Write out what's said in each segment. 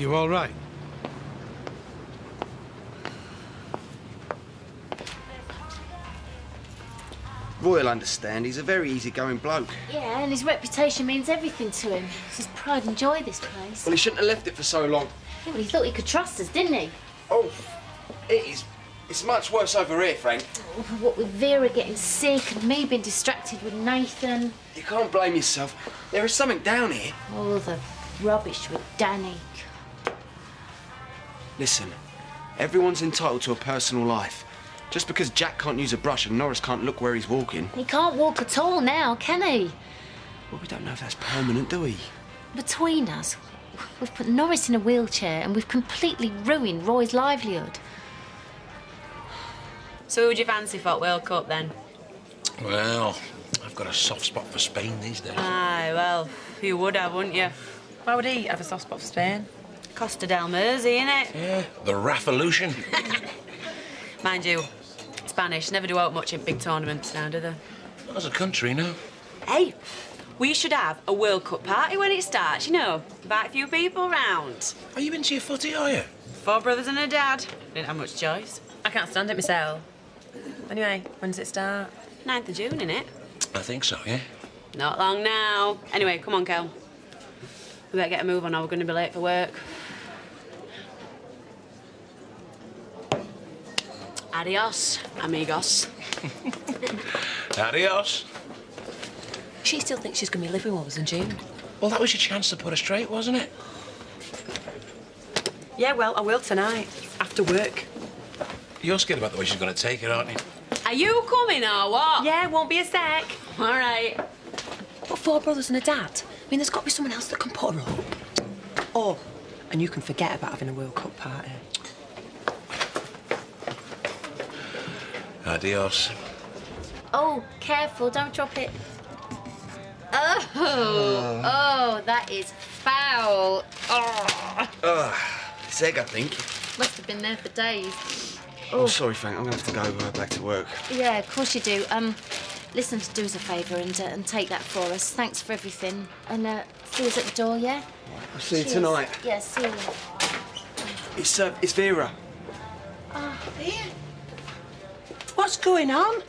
You all right? Roy'll understand. He's a very easygoing bloke. Yeah, and his reputation means everything to him. It's his pride and joy, this place. Well, he shouldn't have left it for so long. Yeah, well, he thought he could trust us, didn't he? Oh, it is. It's much worse over here, Frank. Oh, what with Vera getting sick and me being distracted with Nathan. You can't blame yourself. There is something down here. All the rubbish with Danny. Listen, everyone's entitled to a personal life. Just because Jack can't use a brush and Norris can't look where he's walking. He can't walk at all now, can he? Well, we don't know if that's permanent, do we? Between us, we've put Norris in a wheelchair and we've completely ruined Roy's livelihood. So who'd you fancy for World Cup, then? Well, I've got a soft spot for Spain these days. Aye, well, you would have, wouldn't you? Why would he have a soft spot for Spain? Costa del Mersey, innit? Yeah, the Raffolution. Mind you, Spanish never do out much in big tournaments now, do they? Not as a country, no. Hey, we should have a World Cup party when it starts, you know. Invite a few people round. Are you into your footy, are you? 4 brothers and a dad. Didn't have much choice. I can't stand it myself. Anyway, when does it start? 9th of June, innit? I think so, yeah. Not long now. Anyway, come on, Kel. We better get a move on or we're going to be late for work. Adios, amigos. Adios. She still thinks she's going to be living with us in June. Well, that was your chance to put her straight, wasn't it? Yeah, well, I will tonight, after work. You're scared about the way she's going to take it, aren't you? Are you coming or what? Yeah, won't be a sec. All right. What, 4 brothers and a dad? I mean, there's got to be someone else that can put her up. Oh, and you can forget about having a World Cup party. Adios. Oh, careful, don't drop it. Oh, that is foul. Oh. It's egg, I think. Must have been there for days. Oh, sorry, Frank. I'm going to have to go back to work. Yeah, of course you do. Listen, do us a favour and take that for us. Thanks for everything. And see us at the door, yeah? I'll see you Cheers. tonight. Yeah, see you. It's Vera. Oh, Vera? What's going on?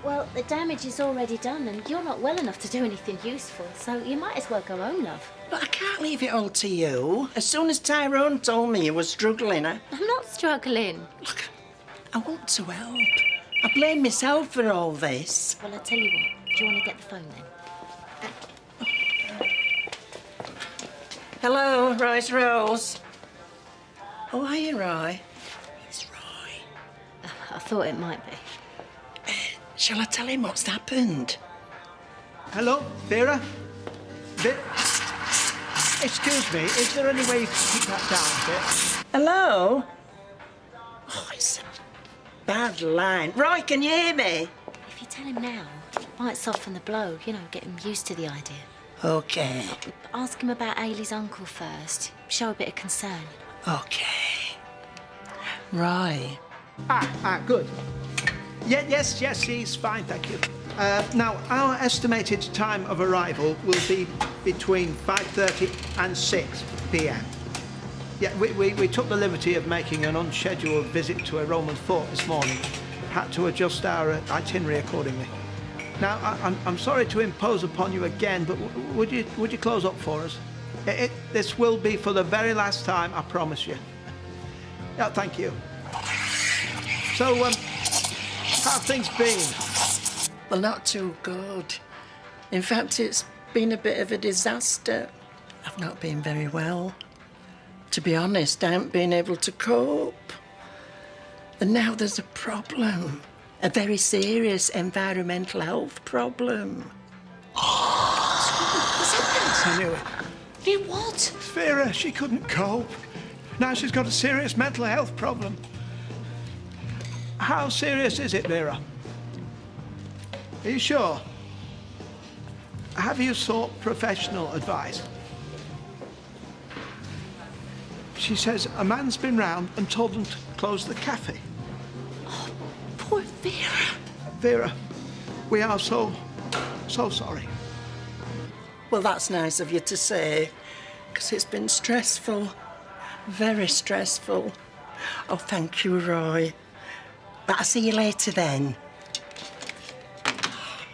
Well, the damage is already done and you're not well enough to do anything useful, so you might as well go home, love. But I can't leave it all to you. As soon as Tyrone told me you were struggling, I'm not struggling. Look, I want to help. I blame myself for all this. Well, I tell you what, do you want to get the phone then? Hello, Roy's Rose. Oh, are you, Roy? It's Roy. I thought it might be. Shall I tell him what's happened? Hello, Vera? Excuse me, is there any way you can keep that down a bit? Hello? Oh, it's a bad line. Roy, can you hear me? If you tell him now, it might soften the blow, you know, get him used to the idea. OK. Ask him about Ailey's uncle first. Show a bit of concern. OK. Roy. Good. Yes, he's fine, thank you. Now, our estimated time of arrival will be between 5:30 and 6 p.m. Yeah, we took the liberty of making an unscheduled visit to a Roman fort this morning. Had to adjust our itinerary accordingly. Now, I'm sorry to impose upon you again, but would you close up for us? This will be for the very last time, I promise you. Yeah, thank you. So, how have things been? Well, not too good. In fact, it's been a bit of a disaster. I've not been very well. To be honest, I haven't been able to cope. And now there's a problem. A very serious environmental health problem. I knew it. You what? Vera, she couldn't cope. Now she's got a serious mental health problem. How serious is it, Vera? Are you sure? Have you sought professional advice? She says a man's been round and told them to close the cafe. Oh, poor Vera. Vera, we are so sorry. Well, that's nice of you to say, because it's been stressful. Very stressful. Oh, thank you, Roy. But I'll see you later then.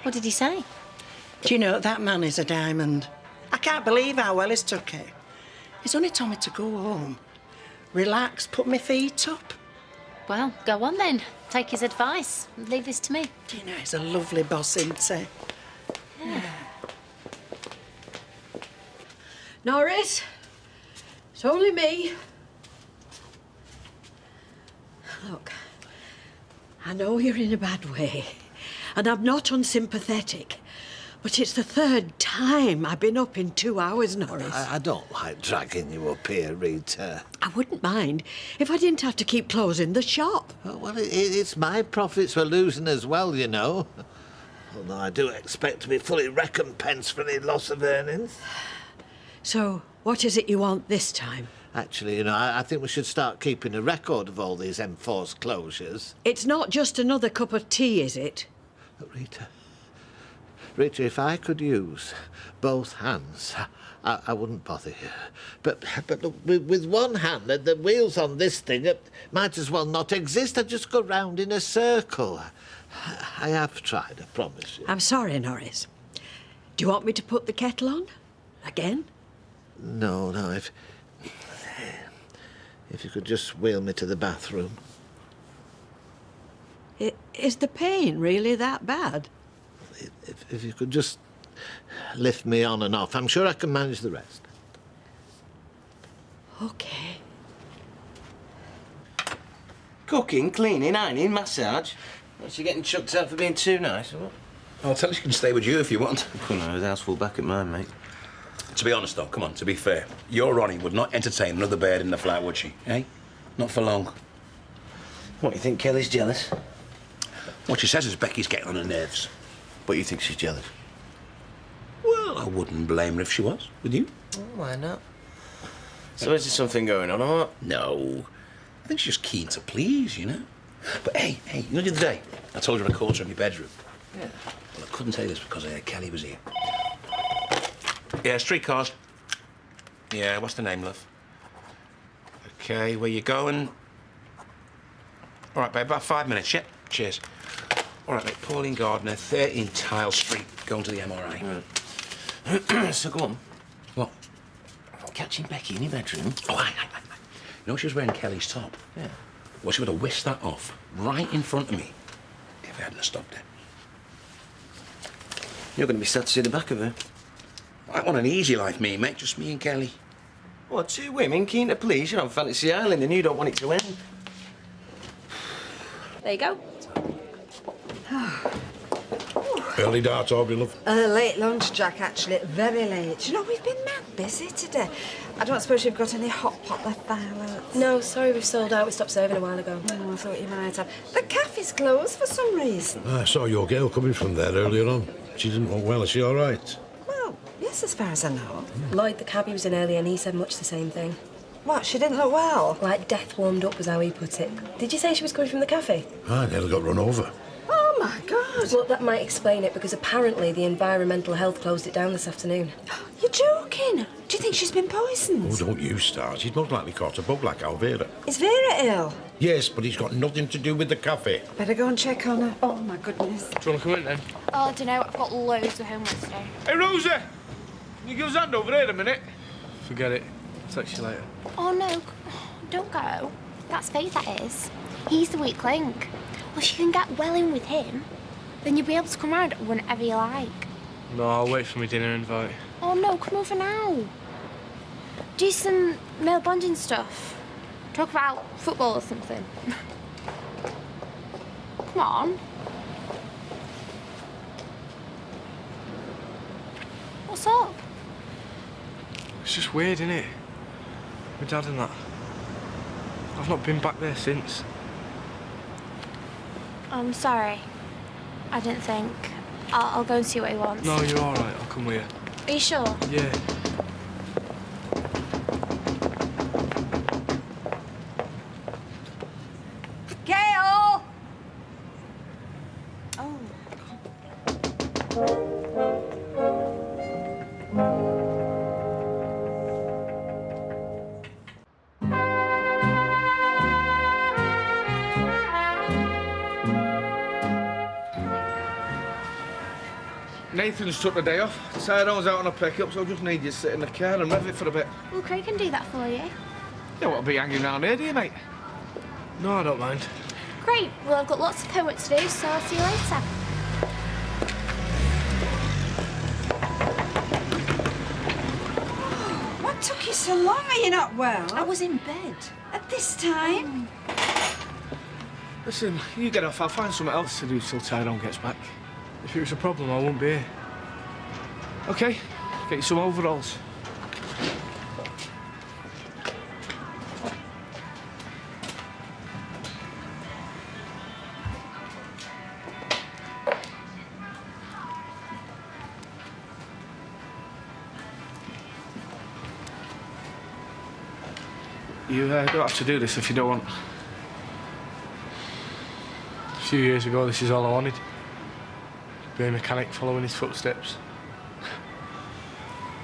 What did he say? Do you know, that man is a diamond. I can't believe how well he's took it. He's only told me to go home, relax, put my feet up. Well, go on then. Take his advice. Leave this to me. Do you know, he's a lovely boss, isn't he? Yeah. Norris, it's only me. Look, I know you're in a bad way, and I'm not unsympathetic, but it's the third time I've been up in 2 hours, Norris. I don't like dragging you up here, Rita. I wouldn't mind if I didn't have to keep closing the shop. Oh, well, it's my profits we're losing as well, you know. Although I do expect to be fully recompensed for any loss of earnings. So, what is it you want this time? Actually, you know, I think we should start keeping a record of all these enforced closures. It's not just another cup of tea, is it? Rita, if I could use both hands, I wouldn't bother you. But look, with one hand, the wheels on this thing might as well not exist. I just go round in a circle. I have tried, I promise you. I'm sorry, Norris. Do you want me to put the kettle on? Again? No, if you could just wheel me to the bathroom. Is the pain really that bad? If you could just lift me on and off, I'm sure I can manage the rest. OK. Cooking, cleaning, ironing, massage. Is she getting chucked out for being too nice, or what? I'll tell her she can stay with you if you want. Couldn't have the house full back at mine, mate. To be honest, though, come on, to be fair, your Ronnie would not entertain another bird in the flat, would she? Eh? Not for long. What, you think Kelly's jealous? What she says is Becky's getting on her nerves. But you think she's jealous? Well, I wouldn't blame her if she was. Would you? Oh, why not? So is there something going on, or what? No. I think she's just keen to please, you know? But hey, you know the other day, I told you I caught her in my bedroom. Yeah. Well, I couldn't tell you this because Kelly was here. Yeah, streetcars. Yeah, what's the name, love? OK, where you going? All right, babe, about 5 minutes, yeah? Cheers. All right, mate, Pauline Gardner, 13 Tile Street, going to the MRI. Right. So go on. What? Catching Becky in your bedroom? Oh, aye. You know she was wearing Kelly's top? Yeah. Well, she would have whisked that off right in front of me if I hadn't have stopped it. You're going to be sad to see the back of her. I want an easy life, me, mate. Just me and Kelly. What, two women keen to please? You're on Fantasy Island and you don't want it to end. There you go. Early darts, Aubrey, love. Late lunch, Jack, actually. Very late. You know, we've been mad busy today. I don't suppose you've got any hot pot left, Violet? No, sorry, we've sold out. We stopped serving a while ago. Oh, I thought you might have. The cafe's closed for some reason. I saw your girl coming from there earlier on. She didn't look well. Is she all right? Well, yes, as far as I know. Lloyd, the cabbie, was in earlier and he said much the same thing. What, she didn't look well? Like death warmed up was how he put it. Did you say she was coming from the cafe? I nearly got run over. Oh, my God. Well, that might explain it, because apparently the environmental health closed it down this afternoon. You're joking? Do you think she's been poisoned? Oh, don't you start. She's most likely caught a bug like Alvera. Is Vera ill? Yes, but it's got nothing to do with the cafe. Better go and check on her. Oh, my goodness. Do you want to come in, then? Oh, I don't know. I've got loads of homework to do. Hey, Rosa! Can you give us a hand over here a minute? Forget it. I'll text you later. Oh, no. Don't go. That's Faith, that is. He's the weak link. Well, if you can get well in with him, then you'll be able to come round whenever you like. No, I'll wait for my dinner invite. Oh, no, come over now. Do some male bonding stuff. Talk about football or something. Come on. What's up? It's just weird, isn't it? My dad and that. I've not been back there since. I'm sorry. I didn't think. I'll go and see what he wants. No, you're all right. I'll come with you. Are you sure? Yeah. Gail! Oh. Nathan's took the day off. Tyrone's out on a pickup, so I just need you to sit in the car and rev it for a bit. Well, Craig can do that for you. You don't want to be hanging around here, do you, mate? No, I don't mind. Great. Well, I've got lots of homework to do, so I'll see you later. What took you so long? Are you not well? I was in bed. At this time? Listen, you get off. I'll find something else to do till Tyrone gets back. If it was a problem, I won't be here. OK? Get you some overalls. You don't have to do this if you don't want. A few years ago, this is all I wanted. Be a mechanic following his footsteps.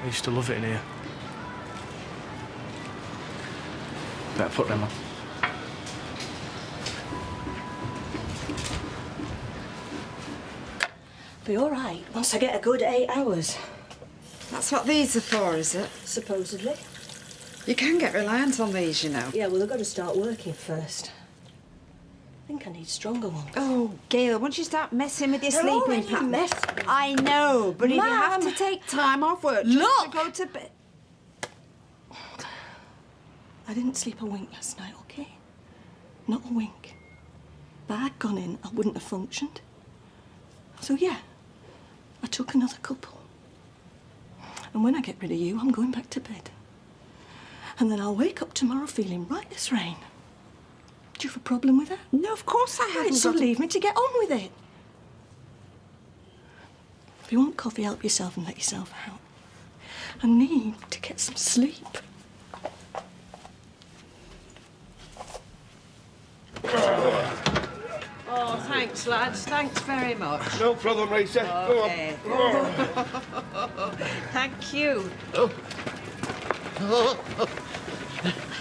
I used to love it in here. Better put them on. Be all right once I get a good 8 hours. That's what these are for, is it? Supposedly. You can get reliant on these, you know. Yeah, well, I've got to start working first. I think I need stronger ones. Oh, Gail, once you start messing with your They're sleeping already pattern... messy. I know, but if you have Mum. to take time off work just to go to bed... I didn't sleep a wink last night, OK? Not a wink. If I'd gone in, I wouldn't have functioned. So, yeah, I took another couple. And when I get rid of you, I'm going back to bed. And then I'll wake up tomorrow feeling right as rain. Do you have a problem with that? No, of course I haven't. Right, so got leave me to get on with it. If you want coffee, help yourself and let yourself out. I need to get some sleep. Oh, thanks, lads. Thanks very much. No problem, Rita. Okay. Thank you.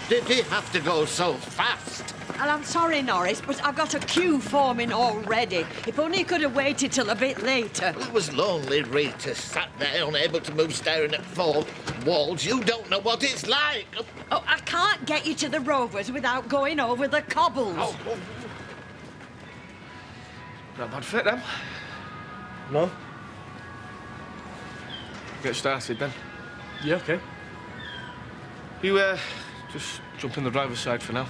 Did he have to go so fast? And I'm sorry, Norris, but I've got a queue forming already. If only you could have waited till a bit later. It was lonely, Rita, sat there unable to move, staring at 4 walls. You don't know what it's like. Oh, I can't get you to the Rovers without going over the cobbles. Oh. Not a bad fit, then. No? Get started, then. Yeah, OK. You, just jump in the driver's side for now.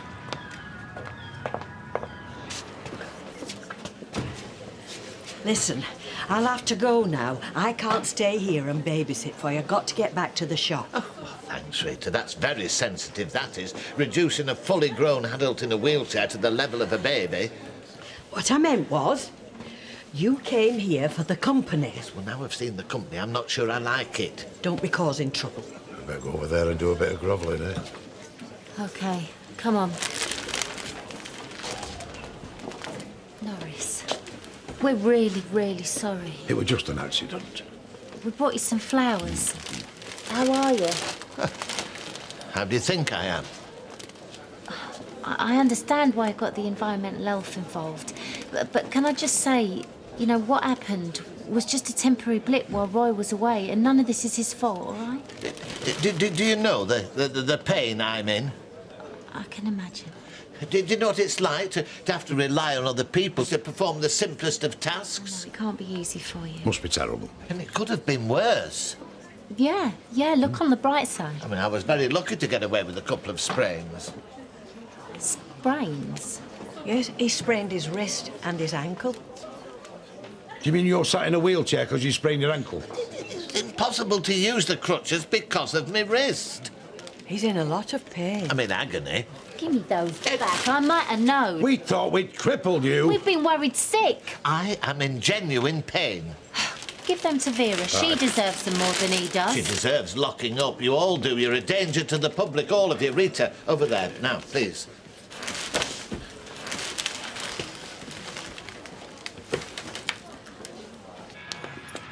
Listen, I'll have to go now. I can't stay here and babysit for you. I've got to get back to the shop. Oh, thanks, Rita. That's very sensitive, that is. Reducing a fully grown adult in a wheelchair to the level of a baby. What I meant was, you came here for the company. Yes, well, now I've seen the company, I'm not sure I like it. Don't be causing trouble. I better go over there and do a bit of grovelling, eh? OK, come on. Norris, we're really, really sorry. It was just an accident. We brought you some flowers. How are you? How do you think I am? I understand why I got the environmental health involved. But can I just say, you know, what happened was just a temporary blip while Roy was away, and none of this is his fault, all right? Do you know the pain I'm in? I can imagine. Do you know what it's like to have to rely on other people to perform the simplest of tasks? No, it can't be easy for you. Must be terrible. And it could have been worse. Yeah, look on the bright side. I mean, I was very lucky to get away with a couple of sprains. Sprains? Yes, he sprained his wrist and his ankle. Do you mean you're sat in a wheelchair because you sprained your ankle? It's possible to use the crutches because of my wrist. He's in a lot of pain. I'm in agony. Give me those back. I might have known. We thought we'd crippled you. We've been worried sick. I am in genuine pain. Give them to Vera. She deserves them more than he does. She deserves locking up. You all do. You're a danger to the public, all of you. Rita, over there. Now, please.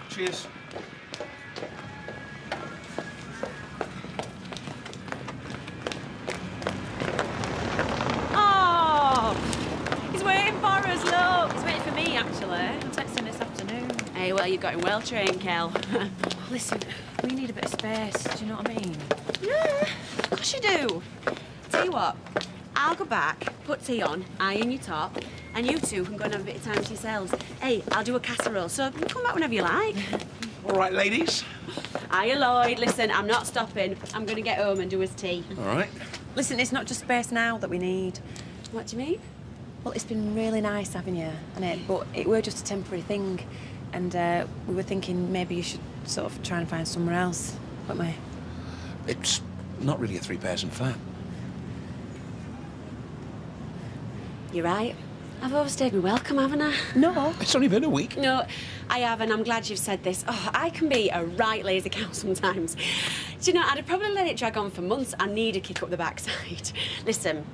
Cheers. Oh! He's waiting for us, look. He's waiting for me, actually. I'm texting this afternoon. Hey, well, you've got him well trained, Kel. Listen, we need a bit of space. Do you know what I mean? Yeah, of course you do. Tell you what, I'll go back, put tea on, iron your top, and you two can go and have a bit of time to yourselves. Hey, I'll do a casserole, so you can come back whenever you like. All right, ladies. Hiya, Lloyd. Listen, I'm not stopping. I'm going to get home and do his tea. All right. Listen, it's not just space now that we need. What do you mean? Well, it's been really nice having you, but it were just a temporary thing. And we were thinking maybe you should sort of try and find somewhere else, weren't we? It's not really a three-person flat. You're right. I've overstayed my welcome, haven't I? No. It's only been a week. No, I have, and I'm glad you've said this. Oh, I can be a right lazy cow sometimes. Do you know, I'd have probably let it drag on for months. I need a kick up the backside. Listen,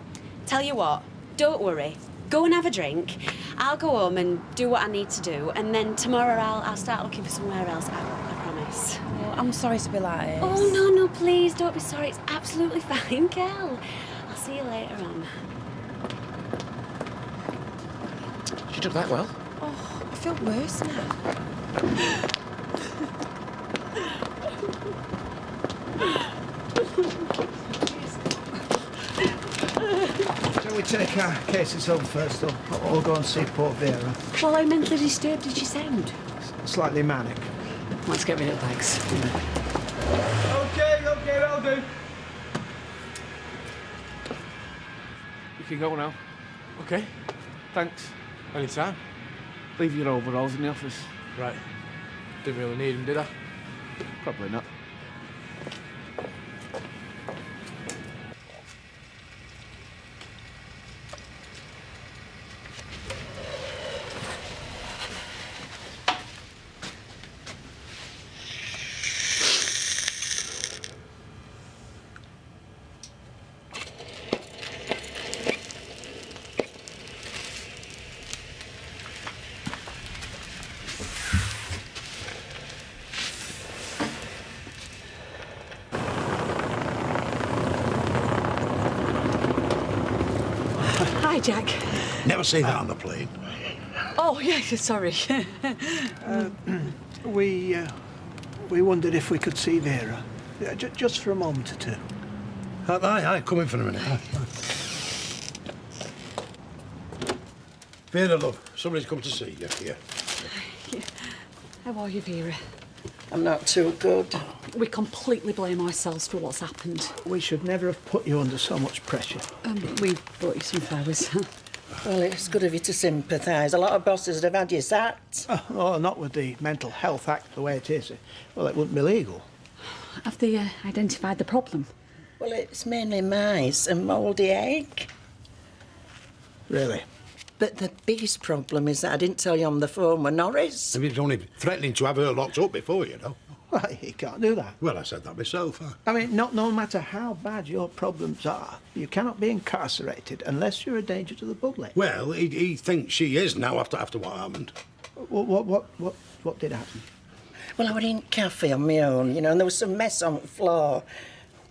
tell you what, don't worry. Go and have a drink. I'll go home and do what I need to do, and then tomorrow I'll start looking for somewhere else, I promise. Oh, I'm sorry to be like this. Oh, no, please, don't be sorry. It's absolutely fine, Kel. I'll see you later on. She took that well. Oh, I feel worse now. Shall we take our cases home first, or go and see Port Vera? Well, how mentally disturbed did she sound? Slightly manic. Let's get rid of bags. OK, that'll do. You can go now. OK? Thanks. Anytime. Leave your overalls in the office. Right. Didn't really need them, did I? Probably not. Hi, Jack. Never say that on the plane. Oh, yes, sorry. We wondered if we could see Vera, just for a moment or two. Aye, come in for a minute. Vera, love, somebody's come to see you here. How are you, Vera? I'm not too good. We completely blame ourselves for what's happened. We should never have put you under so much pressure. We brought you some flowers. Well, it's good of you to sympathise. A lot of bosses would have had you sacked. Oh, not with the Mental Health Act the way it is. Well, it wouldn't be legal. Have they identified the problem? Well, it's mainly mice and mouldy egg. Really? But the biggest problem is that I didn't tell you on the phone with Norris. He was only threatening to have her locked up before, you know. Well, you can't do that. Well, I said that myself. I mean, no matter how bad your problems are, you cannot be incarcerated unless you're a danger to the public. Well, he thinks she is now after what happened. What did happen? Well, I was in cafe on my own, you know, and there was some mess on the floor.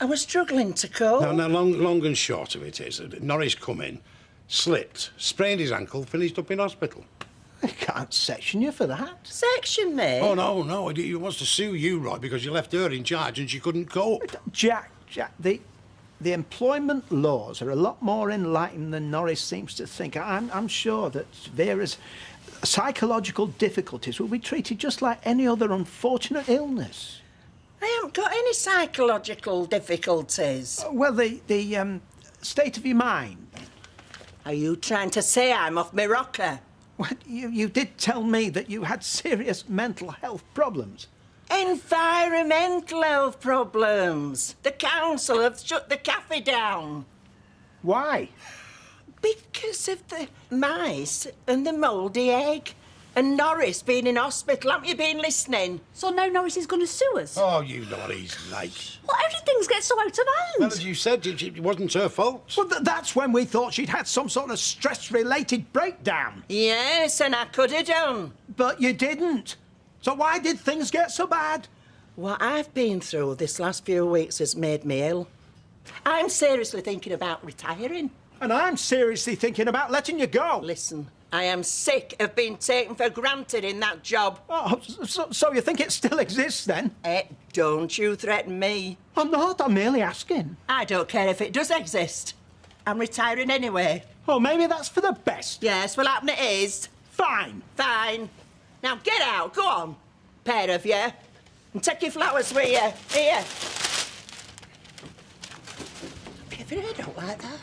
I was struggling to cope. Now, long and short of it is, Norris come in, slipped, sprained his ankle, finished up in hospital. They can't section you for that. Section me? Oh, no, he wants to sue you, Roy, because you left her in charge and she couldn't cope. Jack, the employment laws are a lot more enlightened than Norris seems to think. I'm sure that Vera's psychological difficulties will be treated just like any other unfortunate illness. I haven't got any psychological difficulties. Well, the state of your mind. Are you trying to say I'm off my rocker? Well, you did tell me that you had serious mental health problems. Environmental health problems. The council have shut the cafe down. Why? Because of the mice and the mouldy egg. And Norris being in hospital. Haven't you been listening? So now Norris is going to sue us? Oh, you know what he's like. Well, how did things get so out of hand? Well, as you said, it wasn't her fault. Well, that's when we thought she'd had some sort of stress-related breakdown. Yes, and I could have done. But you didn't. So why did things get so bad? What I've been through this last few weeks has made me ill. I'm seriously thinking about retiring. And I'm seriously thinking about letting you go. Listen, I am sick of being taken for granted in that job. Oh, so you think it still exists, then? Don't you threaten me. I'm not. I'm merely asking. I don't care if it does exist. I'm retiring anyway. Oh, maybe that's for the best. Yes, well, happen it is. Fine. Fine. Now get out. Go on. Pair of you. And take your flowers with you. Here. Have you ever heard of like that?